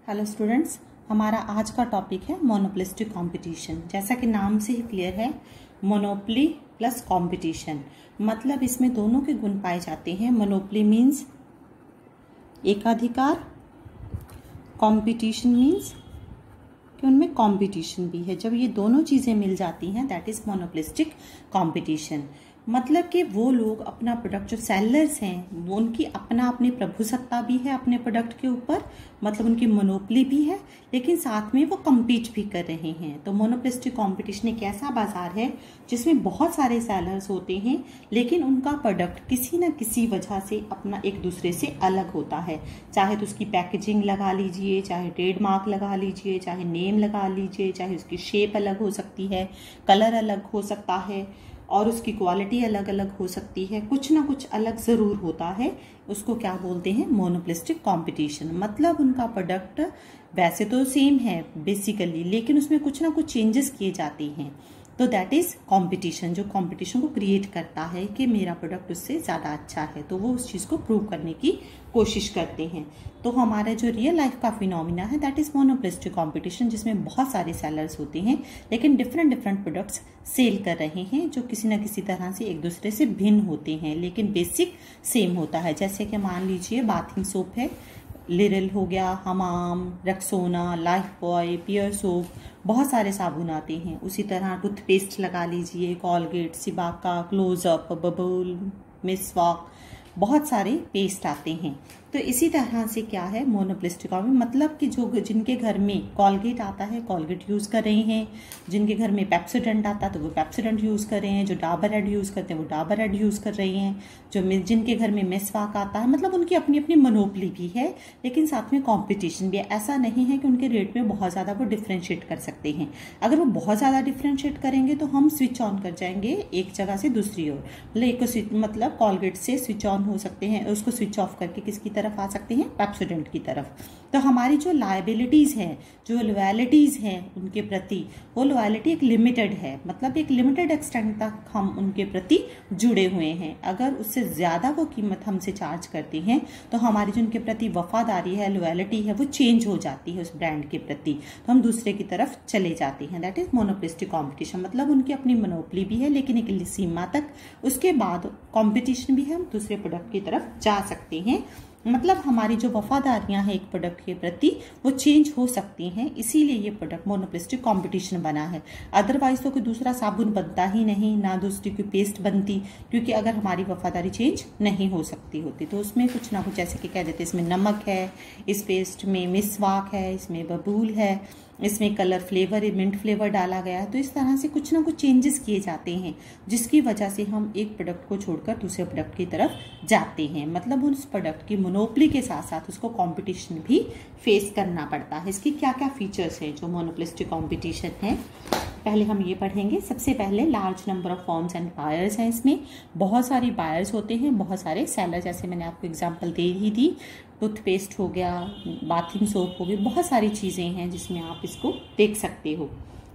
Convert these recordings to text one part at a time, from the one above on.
Hello students, हमारा आज का टॉपिक है मोनोपोलिस्टिक कंपटीशन। जैसा कि नाम से ही क्लियर है, मोनोपोली प्लस कंपटीशन, मतलब इसमें दोनों के गुण पाए जाते हैं। मोनोपोली मीन्स एकाधिकार, कंपटीशन मीन्स कि उनमें कंपटीशन भी है। जब ये दोनों चीज़ें मिल जाती हैं दैट इज मोनोपोलिस्टिक कंपटीशन। मतलब कि वो लोग अपना प्रोडक्ट, जो सेलर्स हैं वो उनकी अपनी प्रभुसत्ता भी है अपने प्रोडक्ट के ऊपर, मतलब उनकी मोनोपोली भी है, लेकिन साथ में वो कम्पीट भी कर रहे हैं। तो मोनोपोलिस्टिक कंपटीशन एक ऐसा बाजार है जिसमें बहुत सारे सेलर्स होते हैं, लेकिन उनका प्रोडक्ट किसी न किसी वजह से अपना एक दूसरे से अलग होता है। चाहे तो उसकी पैकेजिंग लगा लीजिए, चाहे ट्रेडमार्क लगा लीजिए, चाहे नेम लगा लीजिए, चाहे उसकी शेप अलग हो सकती है, कलर अलग हो सकता है और उसकी क्वालिटी अलग अलग हो सकती है। कुछ ना कुछ अलग ज़रूर होता है। उसको क्या बोलते हैं? Monopolistic competition. मतलब उनका प्रोडक्ट वैसे तो सेम है बेसिकली, लेकिन उसमें कुछ ना कुछ चेंजेस किए जाते हैं। तो दैट इज कंपटीशन, जो कंपटीशन को क्रिएट करता है कि मेरा प्रोडक्ट उससे ज़्यादा अच्छा है, तो वो उस चीज़ को प्रूव करने की कोशिश करते हैं। तो हमारा जो रियल लाइफ का फिनोमिना है दैट इज मोनोपोलिस्टिक कंपटीशन, जिसमें बहुत सारे सेलर्स होते हैं लेकिन डिफरेंट प्रोडक्ट्स सेल कर रहे हैं, जो किसी न किसी तरह से एक दूसरे से भिन्न होते हैं लेकिन बेसिक सेम होता है। जैसे कि मान लीजिए बाथिंग सोप है, लिरिल हो गया, हमाम, रक्सोना, लाइफ बॉय, पियर सोप, बहुत सारे साबुन आते हैं। उसी तरह टूथपेस्ट लगा लीजिए, कॉलगेट, सिबाका, क्लोजअप, बबल, मिसवाक, बहुत सारे पेस्ट आते हैं। तो इसी तरह से क्या है मोनोपोलिस्टिक मतलब कि जो जिनके घर में कॉलगेट आता है कॉलगेट यूज़ कर रहे हैं, जिनके घर में पेप्सोडेंट आता है तो वो पेप्सोडेंट यूज़ कर रहे हैं, जो डाबर रेड यूज़ करते हैं वो डाबर रेड यूज़ कर रहे हैं, जो जिनके घर में मिसवाक आता है, मतलब उनकी अपनी अपनी मोनोपोली भी है लेकिन साथ में कॉम्पिटिशन भी है। ऐसा नहीं है कि उनके रेट में बहुत ज़्यादा वो डिफ्रेंशिएट कर सकते हैं। अगर वो बहुत ज़्यादा डिफ्रेंशिएट करेंगे तो हम स्विच ऑन कर जाएंगे एक जगह से दूसरी ओर। मतलब कॉलगेट से स्विच ऑन हो सकते हैं, उसको स्विच ऑफ करके किसकी तरफ आ सकते हैं? पेप्सोडेंट की तरफ। तो हमारी जो लायबिलिटीज हैं, जो लॉयल्टीज हैं उनके प्रति, वो लॉयल्टी एक लिमिटेड है, मतलब एक लिमिटेड एक्सटेंट तक हम उनके प्रति जुड़े हुए हैं। अगर उससे ज्यादा वो कीमत हमसे चार्ज करते हैं तो हमारी जो उनके प्रति वफादारी है, लॉयल्टी है, वो चेंज हो जाती है उस ब्रांड के प्रति, तो हम दूसरे की तरफ चले जाते हैं। That is monopolistic competition. मतलब उनकी अपनी मोनोपोली भी है लेकिन एक सीमा तक, उसके बाद कंपटीशन भी है, हम दूसरे प्रोडक्ट की तरफ जा सकते हैं। मतलब हमारी जो वफादारियां हैं एक प्रोडक्ट के प्रति वो चेंज हो सकती हैं, इसीलिए ये प्रोडक्ट मोनोपोलिस्टिक कंपटीशन बना है। अदरवाइज तो कोई दूसरा साबुन बनता ही नहीं, ना दूसरी कोई पेस्ट बनती, क्योंकि अगर हमारी वफादारी चेंज नहीं हो सकती होती तो उसमें कुछ ना कुछ जैसे कि कह देते इसमें नमक है, इस पेस्ट में मिसवाक है, इसमें बबूल है, इसमें कलर फ्लेवर, मिंट फ्लेवर डाला गया है। तो इस तरह से कुछ ना कुछ चेंजेस किए जाते हैं जिसकी वजह से हम एक प्रोडक्ट को छोड़कर दूसरे प्रोडक्ट की तरफ जाते हैं। मतलब उस प्रोडक्ट की मोनोपोली के साथ साथ उसको कंपटीशन भी फेस करना पड़ता है। इसकी क्या क्या फीचर्स हैं जो मोनोपोलिस्टिक कंपटीशन है, पहले हम ये पढ़ेंगे। सबसे पहले large number of forms and buyers हैं। इसमें बहुत सारे बायर्स होते हैं, बहुत सारे सेलर, जैसे मैंने आपको एग्जांपल दे ही दी, टूथपेस्ट हो गया, बाथिंग सोप हो गई, बहुत सारी चीज़ें हैं जिसमें आप इसको देख सकते हो।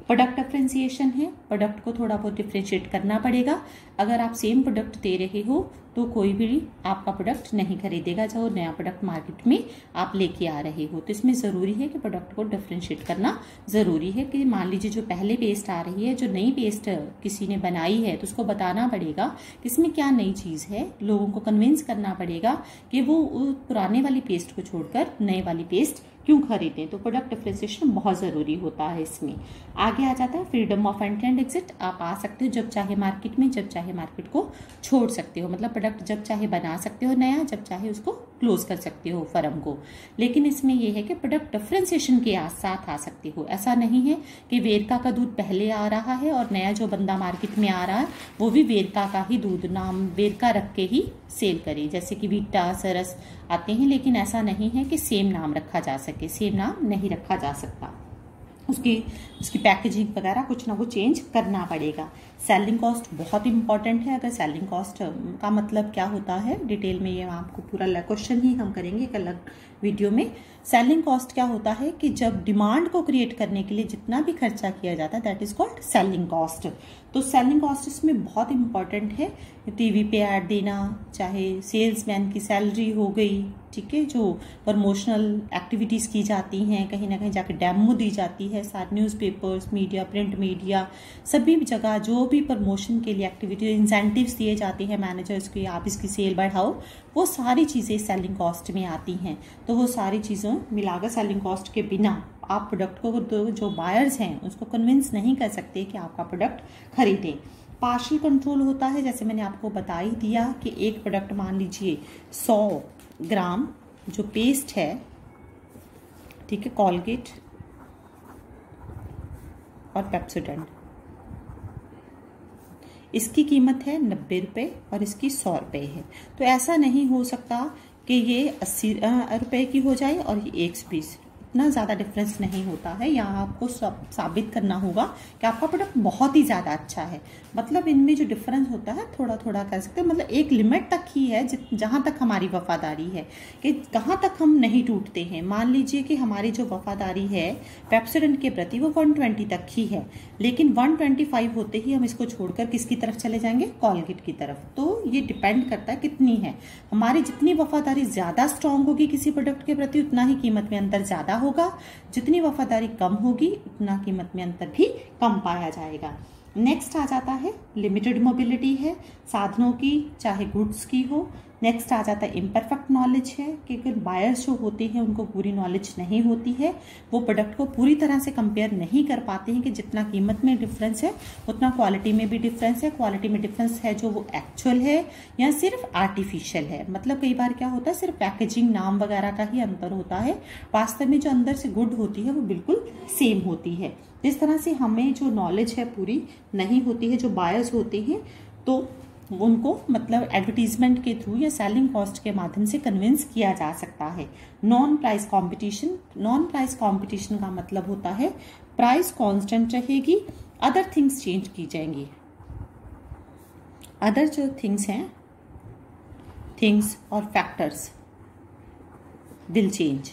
प्रोडक्ट डिफ्रेंसिएशन है, प्रोडक्ट को थोड़ा बहुत डिफ्रेंशिएट करना पड़ेगा। अगर आप सेम प्रोडक्ट दे रहे हो तो कोई भी आपका प्रोडक्ट नहीं खरीदेगा जो नया प्रोडक्ट मार्केट में आप लेके आ रहे हो। तो इसमें ज़रूरी है कि प्रोडक्ट को डिफ्रेंशिएट करना ज़रूरी है। कि मान लीजिए जो पहले पेस्ट आ रही है, जो नई पेस्ट किसी ने बनाई है, तो उसको बताना पड़ेगा कि इसमें क्या नई चीज़ है, लोगों को कन्विंस करना पड़ेगा कि वो पुराने वाली पेस्ट को छोड़कर नए वाली पेस्ट क्यों खरीदें। तो प्रोडक्ट डिफ्रेंसिएशन बहुत ज़रूरी होता है इसमें। आगे आ जाता है freedom of entry and exit. आप आ सकते हो जब चाहे मार्केट में, जब चाहे मार्केट को छोड़ सकते हो। मतलब प्रोडक्ट जब चाहे बना सकते हो नया, जब चाहे उसको क्लोज कर सकते हो फर्म को। लेकिन इसमें यह है कि प्रोडक्ट डिफ्रेंसिएशन के साथ आ सकते हो। ऐसा नहीं है कि वेरका का दूध पहले आ रहा है और नया जो बंदा मार्केट में आ रहा है वो भी वेरका का ही दूध, नाम वेरका रख के ही सेल करे, जैसे कि वीटा, सरस आते हैं। लेकिन ऐसा नहीं है कि सेम नाम रखा जा सके, सेम नाम नहीं रखा जा सकता। उसकी पैकेजिंग वगैरह कुछ ना कुछ चेंज करना पड़ेगा। सेलिंग कॉस्ट बहुत इंपॉर्टेंट है। अगर सेलिंग कॉस्ट का मतलब क्या होता है डिटेल में ये आपको पूरा क्वेश्चन ही हम करेंगे, एक अलग वीडियो में। सेलिंग कॉस्ट क्या होता है कि जब डिमांड को क्रिएट करने के लिए जितना भी खर्चा किया जाता है that is called selling cost. तो सेलिंग कॉस्ट इसमें बहुत इंपॉर्टेंट है। टीवी पे ऐड देना, चाहे सेल्समैन की सैलरी हो गई, ठीक है, जो प्रमोशनल एक्टिविटीज की जाती हैं, कहीं ना कहीं जाकर डेमो दी जाती है, सारे न्यूज़पेपर्स, मीडिया, प्रिंट मीडिया, सभी जगह जो भी प्रमोशन के लिए एक्टिविटी इंसेंटिव्स दिए जाते हैं मैनेजर्स को, आप इसकी सेल बढ़ाओ, वो सारी चीज़ें सेलिंग कॉस्ट में आती हैं। तो वो सारी चीज़ों मिलाकर सेलिंग कॉस्ट के बिना आप प्रोडक्ट को, जो बायर्स हैं उसको कन्विंस नहीं कर सकते कि आपका प्रोडक्ट खरीदें। पार्शियल कंट्रोल होता है, जैसे मैंने आपको बता ही दिया कि एक प्रोडक्ट मान लीजिए 100 ग्राम जो पेस्ट है, ठीक है, कॉलगेट और पेप्सोडेंट, इसकी कीमत है 90 रुपये और इसकी 100 रुपये है। तो ऐसा नहीं हो सकता कि ये 80 रुपये की हो जाए और ये 120, इतना ज़्यादा डिफरेंस नहीं होता है। यहाँ आपको साबित करना होगा कि आपका प्रोडक्ट बहुत ही ज़्यादा अच्छा है। मतलब इनमें जो डिफरेंस होता है थोड़ा थोड़ा कर सकते हैं, मतलब एक लिमिट तक ही है जहाँ तक हमारी वफादारी है, कि कहाँ तक हम नहीं टूटते हैं। मान लीजिए कि हमारी जो वफादारी है पेप्सोडेंट के प्रति वो 120 तक ही है, लेकिन 125 होते ही हम इसको छोड़कर किसकी तरफ चले जाएंगे, कॉलगेट की तरफ। तो ये डिपेंड करता है कितनी है हमारी, जितनी वफादारी ज़्यादा स्ट्रांग होगी किसी प्रोडक्ट के प्रति उतना ही कीमत में अंतर ज़्यादा होगा, जितनी वफादारी कम होगी उतना कीमत में अंतर भी कम पाया जाएगा। नेक्स्ट आ जाता है लिमिटेड मोबिलिटी है, साधनों की चाहे गुड्स की हो। नेक्स्ट आ जाता है इम्परफेक्ट नॉलेज है, क्योंकि बायर्स जो होते हैं उनको पूरी नॉलेज नहीं होती है, वो प्रोडक्ट को पूरी तरह से कंपेयर नहीं कर पाते हैं कि जितना कीमत में डिफरेंस है उतना क्वालिटी में भी डिफरेंस है। क्वालिटी में डिफरेंस है जो वो एक्चुअल है या सिर्फ आर्टिफिशियल है। मतलब कई बार क्या होता है सिर्फ पैकेजिंग नाम वगैरह का ही अंतर होता है, वास्तव में जो अंदर से गुड होती है वो बिल्कुल सेम होती है। इस तरह से हमें जो नॉलेज है पूरी नहीं होती है, जो बायर्स होते हैं तो उनको मतलब एडवर्टीजमेंट के थ्रू या सेलिंग कॉस्ट के माध्यम से कन्विंस किया जा सकता है। Non price competition, non price competition का मतलब होता है प्राइस कांस्टेंट रहेगी, अदर थिंग्स चेंज की जाएंगी। अदर जो थिंग्स हैं, थिंग्स और factors will change.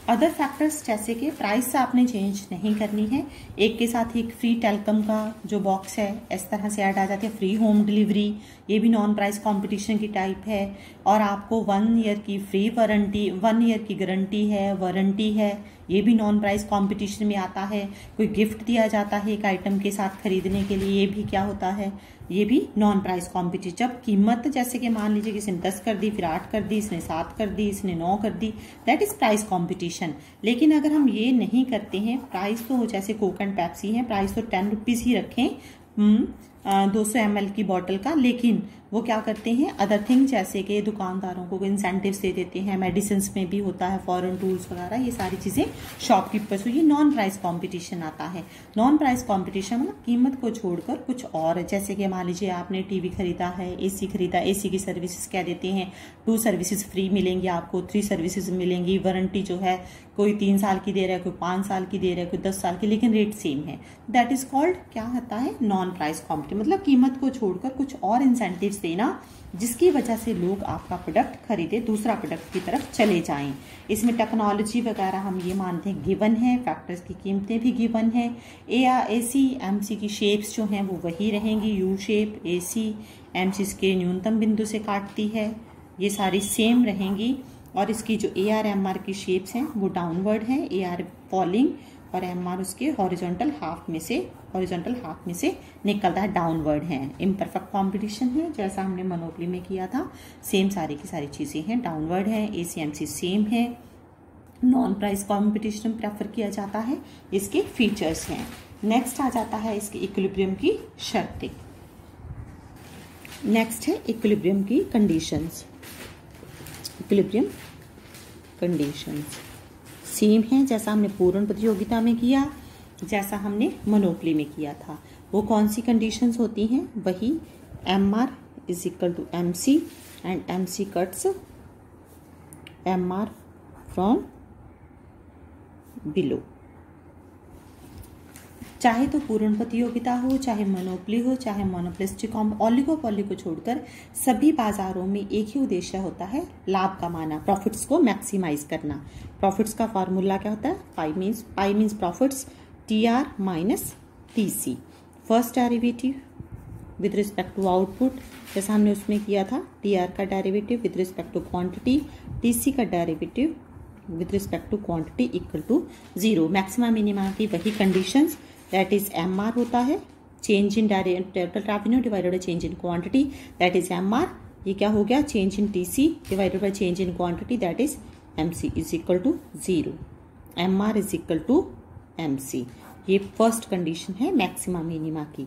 Other factors जैसे कि प्राइस आपने चेंज नहीं करनी है, एक के साथ एक फ्री टेलकम का जो बॉक्स है इस तरह से ऐड आ जाती है, फ्री होम डिलीवरी, ये भी नॉन प्राइस कंपटीशन की टाइप है। और आपको 1 ईयर की फ्री वारंटी, 1 ईयर की गारंटी है, वारंटी है, ये भी नॉन प्राइस कंपटीशन में आता है। कोई गिफ्ट दिया जाता है एक आइटम के साथ खरीदने के लिए, ये भी क्या होता है, ये भी नॉन प्राइस कंपटीशन। जब कीमत जैसे कि मान लीजिए किसी ने 10 कर दी, फिर 8 कर दी, इसने 7 कर दी, इसने 9 कर दी, दैट इज प्राइस कंपटीशन। लेकिन अगर हम ये नहीं करते हैं, प्राइस तो जैसे कोक एंड पेप्सी है, प्राइस तो 10 रुपीज ही रखें 200 ml की बॉटल का, लेकिन वो क्या करते हैं अदर थिंग जैसे कि दुकानदारों को इंसेंटिव्स दे देते हैं, मेडिसिन में भी होता है, फॉरेन टूल्स वगैरह, ये सारी चीजें शॉपकीपर्स, ये नॉन प्राइस कंपटीशन आता है। नॉन प्राइस कंपटीशन मतलब कीमत को छोड़कर कुछ और, जैसे कि मान लीजिए आपने टीवी खरीदा है, एसी खरीदा, एसी की सर्विसेज क्या देते हैं, 2 सर्विसेज फ्री मिलेंगी आपको, 3 सर्विसेज मिलेंगी, वारंटी जो है कोई 3 साल की दे रहा है, कोई 5 साल की दे रहा है, कोई 10 साल की, लेकिन रेट सेम है। दैट इज कॉल्ड क्या होता है, नॉन प्राइस कंपटीशन। मतलब कीमत को छोड़कर कुछ और इंसेंटिव्स देना जिसकी वजह से लोग आपका प्रोडक्ट खरीदे, दूसरा प्रोडक्ट की तरफ चले जाएं। इसमें टेक्नोलॉजी वगैरह हम ये मानते हैं गिवन है, फैक्टर्स की कीमतें भी गिवन है। AC MC की शेप्स जो हैं वो वही रहेंगी, यू शेप, AC MC के न्यूनतम बिंदु से काटती है, ये सारी सेम रहेंगी। और इसकी जो AR MR की शेप्स हैं वो डाउनवर्ड है, AR फॉलिंग और MR उसके हॉरिजॉन्टल हाफ में से निकलता है, डाउनवर्ड है। इम्परफेक्ट कंपटीशन है जैसा हमने मोनोपोली में किया था, सेम सारी की सारी चीजें हैं, डाउनवर्ड है, AC MC सेम है। नॉन प्राइस कंपटीशन प्रेफर किया जाता है, इसके फीचर्स हैं। नेक्स्ट आ जाता है इसके इक्विलिब्रियम की शर्तें। नेक्स्ट है इक्विलिब्रियम की कंडीशंस। इक्विलिब्रियम कंडीशंस सेम है जैसा हमने पूर्ण प्रतियोगिता में किया, जैसा हमने मोनोपोली में किया था। वो कौन सी कंडीशंस होती हैं, वही MR is equal to MC and MC cuts MR from below. चाहे तो पूर्ण प्रतियोगिता हो, चाहे मोनोपोली हो, चाहे मोनोपोलिस्टिक ओलिगोपोली को छोड़कर सभी बाजारों में एक ही उद्देश्य होता है, लाभ कमाना, प्रॉफिट्स को मैक्सिमाइज करना। प्रॉफिट्स का फॉर्मूला क्या होता है? Pi means profits, TR minus TC। First derivative with respect to output, जैसा हमने उसमें किया था, TR का derivative with respect to quantity, TC का derivative with respect to quantity equal to 0। Maxima minima की वही कंडीशंस, दैट इज MR होता है, change in total revenue divided by change in quantity, that is MR। ये क्या हो गया? Change in TC divided by change in quantity, that is MC is equal to 0। MR is equal to MC। ये first condition है maxima minima की।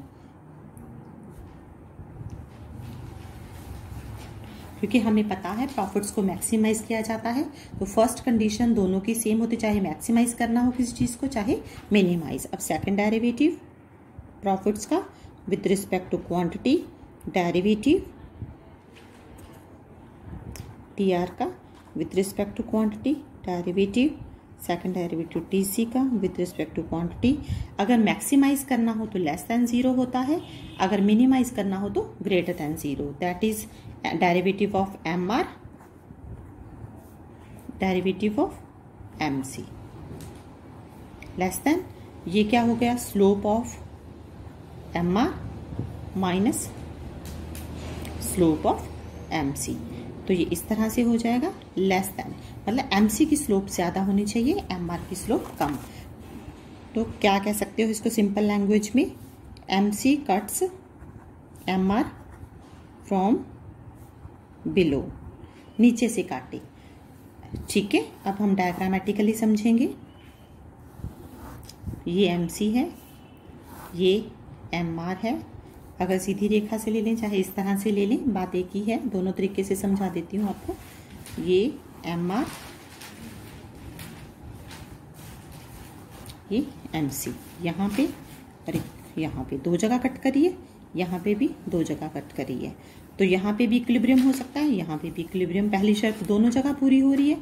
क्योंकि हमें पता है प्रॉफिट्स को मैक्सिमाइज किया जाता है, तो फर्स्ट कंडीशन दोनों की सेम होती, चाहे मैक्सिमाइज करना हो किसी चीज को, चाहे मिनिमाइज। अब सेकंड डेरिवेटिव प्रॉफिट्स का with respect to quantity, derivative TR का with respect to quantity, derivative second derivative TC का विद रिस्पेक्ट टू क्वांटिटी। अगर मैक्सिमाइज करना हो तो लेस देन 0 होता है, अगर मिनिमाइज करना हो तो greater than 0। That is derivative of MR, derivative of MC। Less than, ये क्या हो गया? Slope of MR minus slope of MC। तो ये इस तरह से हो जाएगा, लेस देन मतलब MC की स्लोप ज्यादा होनी चाहिए, MR की स्लोप कम। तो क्या कह सकते हो इसको सिंपल लैंग्वेज में? MC cuts MR from below, नीचे से काटे। ठीक है, अब हम डायग्रामेटिकली समझेंगे। ये MC है, ये MR है। अगर सीधी रेखा से ले लें, चाहे इस तरह से ले लें, बात एक ही है, दोनों तरीके से समझा देती हूँ आपको। ये MR, ये MC। यहाँ पे और यहाँ पे 2 जगह कट करिए, यहाँ पे भी 2 जगह कट करिए, तो यहाँ पे भी इक्विलिब्रियम हो सकता है, यहाँ पे भी इक्विलिब्रियम। पहली शर्त दोनों जगह पूरी हो रही है,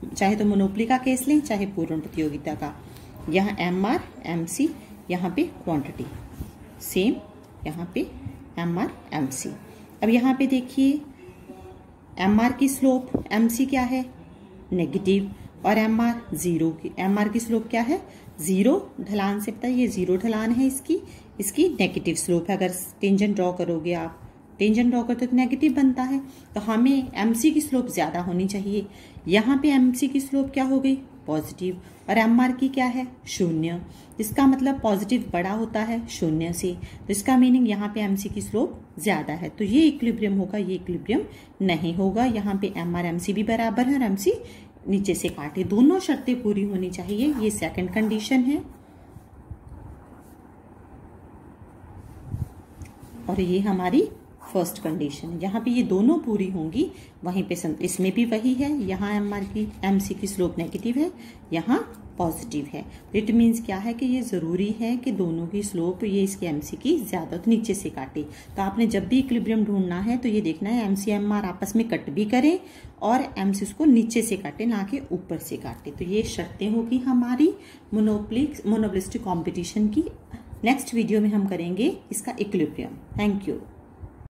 चाहे तो मोनोपोली का केस लें, चाहे पूर्ण प्रतियोगिता का। यहाँ MR MC, यहाँ पे क्वांटिटी सेम, यहाँ पे MR MC। अब यहाँ पे देखिए MR की स्लोप, MC क्या है? नेगेटिव, और MR 0 की, MR की स्लोप क्या है? 0। ढलान से पता है ये 0 ढलान है इसकी नेगेटिव स्लोप है। अगर टेंजेंट ड्रॉ करोगे आप, टेंजेंट ड्रॉ करते तो नेगेटिव बनता है, तो हमें MC की स्लोप ज्यादा होनी चाहिए। यहाँ पे MC की स्लोप क्या हो गई? पॉजिटिव, और MR की क्या है? 0। इसका मतलब पॉजिटिव बड़ा होता है 0 से, तो इसका मीनिंग यहाँ पे MC की स्लोप ज्यादा है, तो ये इक्विलिब्रियम होगा, ये इक्विलिब्रियम नहीं होगा। यहाँ पे MR MC भी बराबर है और MC नीचे से काटे, दोनों शर्तें पूरी होनी चाहिए। ये सेकंड कंडीशन है, और ये हमारी फर्स्ट कंडीशन है। जहाँ पे ये दोनों पूरी होंगी वहीं पे इसमें भी वही है। यहाँ MC की स्लोप नेगेटिव है, यहाँ पॉजिटिव है। इट मीन्स क्या है कि ये जरूरी है कि दोनों की स्लोप ये इसके MC की ज्यादा तो नीचे से काटे। तो आपने जब भी इक्विलिब्रियम ढूंढना है तो ये देखना है MC MR आपस में कट भी करें और MC उसको नीचे से काटे, ना कि ऊपर से काटे। तो ये शर्तें होगी हमारी मोनोपोलिस्टिक कॉम्पिटिशन की। नेक्स्ट वीडियो में हम करेंगे इसका इक्विलिब्रियम। Thank you.